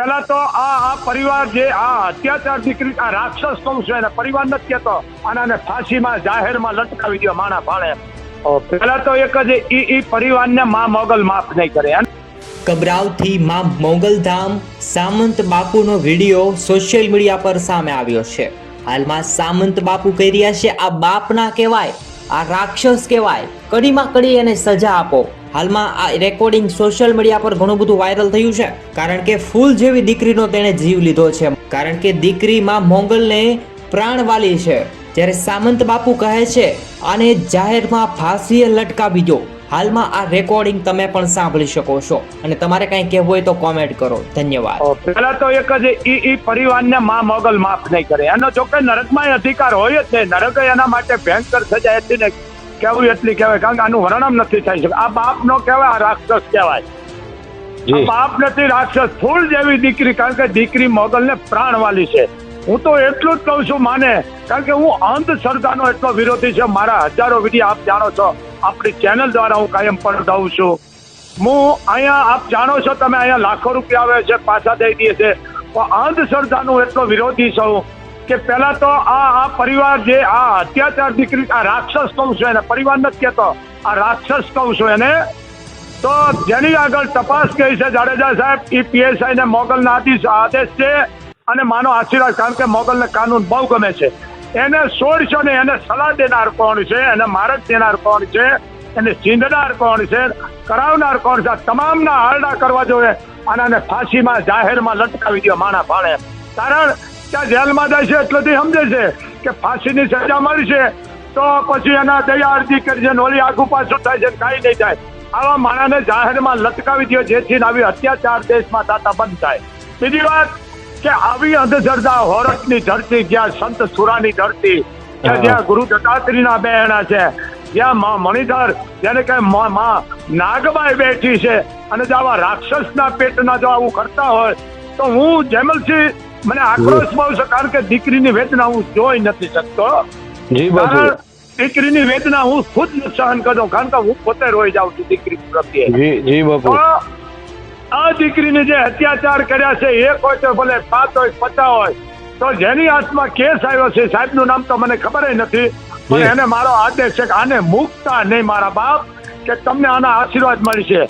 પહેલા તો આ પરિવાર જે આ અત્યાચાર દીકરી આ રાક્ષસ કહું છું એને પરિવાર નથી કહેતો, આનાને ફાંસીમાં જાહેરમાં લટકાવી દો માણા ભાણે. પહેલા તો એક જ ઈ પરિવારને માં મોગલ માફ નહીં કરે. કબરાવથી માં મોગલધામ સામંત બાપુનો વિડીયો સોશિયલ મીડિયા પર સામે આવ્યો છે. હાલમાં સામંત બાપુ કહી રહ્યા છે આ બાપ ના કહેવાય, આ રાક્ષસ કહેવાય, કડીમાં કડી એને સજા આપો. હાલમાં આ રેકોર્ડિંગ સોશિયલ મીડિયા પર ઘણું બધું વાયરલ થયું છે, કારણ કે ફૂલ જેવી દીકરીનો તેણે જીવ લીધો છે. કારણ કે દીકરી માં મોગલને પ્રાણવાલી છે. જ્યારે સામંત બાપુ કહે છે આને જાહેરમાં ફાંસીએ લટકાવી દો. હાલમાં આ રેકોર્ડિંગ તમે પણ સાંભળી શકો છો અને તમારે કંઈ કહેવું હોય તો કોમેન્ટ કરો. ધન્યવાદ. પહેલા તો એક જ ઈ પરિવારને માં મોગલ માફ નહીં કરે. એનો જો કે નરકમાં અધિકાર હોય જ નહીં. નરક એના માટે ભયંકર સજા હતી ને કેવું એટલી કહેવાય, કારણ કે આનું વર્ણન નથી થઈ શકે. આ બાપ નો કહેવાય, આ રાક્ષસ કહેવાય. બાપ નથી, રાક્ષસ. ફૂલ જેવી દીકરી, કારણ કે દીકરી મોગલ ને પ્રાણવાલી છે. હું તો એટલું જ કહું છું માને, કારણ કે હું અંધશ્રદ્ધાનો એટલો વિરોધી છે. મારા હજારો વિડીયો આપ જાણો છો, આપણી ચેનલ દ્વારા હું કાયમ પણ દઉં છું. હું અહીંયા આપ જાણો છો, તમે અહીંયા લાખો રૂપિયા આવે છે પાછા દઈ દઈએ છે. પણ અંધશ્રદ્ધાનો એટલો વિરોધી છું કે પહેલા તો આ પરિવાર જે આ અત્યાચાર દીકરી આ રાક્ષસ કહું છું એને પરિવાર નથી કહેતો, આ રાક્ષસ કહું છું એને. તો જેની આગળ તપાસ કહી છે જાડેજા સાહેબ, એ PSI ને મોગલના આદેશ છે અને માનો આશીર્વાદ, કારણ કે મોગલને કાનૂન બહુ ગમે છે. એને છોડશો ને એને સલાહ દેનાર કોણ છે, એને માર્ગ દેનાર કોણ છે, એને ચીંધનાર કોણ છે, કરાવનાર કોણ છે, તમામના આરડા કરવા જોઈએ. આનાને ફાંસીમાં જાહેરમાં લટકાવી દો માણા ભાણે. કારણ ત્યાં જેલમાં જાય છે એટલેથી સમજે છે કે ફાંસીની સજા મળશે તો પછી એના દયા અરજી કરશે, નોલી આગુ પાછું થાય છે, કાંઈ નહીં થાય. આવા માણાને જાહેરમાં લટકાવી દો, જેથી આવી અત્યાચાર દેશમાં થતા બંધ થાય. બીજી વાત કે આવી અંધશ્રદ્ધા હોરઠની ધરતી, જ્યાં સંત સુરાની ધરતી, કે જ્યાં ગુરુ દત્તાત્રેયના બહેણા છે, જ્યાં મણિધર જેને કઈ માં નાગબાઈ બેઠી છે, અને જો આવા રાક્ષસના પેટના જો આવું કરતા હોય તો હું જેમલસિંહ મને આક્રોશ બહુ છે, કારણ કે દીકરીની વેદના હું જોઈ નથી શકતો. કારણ દીકરીની વેદના હું ખુદ સહન કરું, કારણ કે હું પોતે રોઈ જાઉં છું દીકરી પ્રત્યે. આ દીકરીને જે અત્યાચાર કર્યા છે, એક હોય તો ભલે 7 હોય 50 હોય, તો જેની હાથમાં કેસ આવ્યો છે, સાહેબનું નામ તો મને ખબર નથી, પણ એને મારો આદેશ છે કે આને મુકતા નહીં મારા બાપ, કે તમને આના આશીર્વાદ મળશે.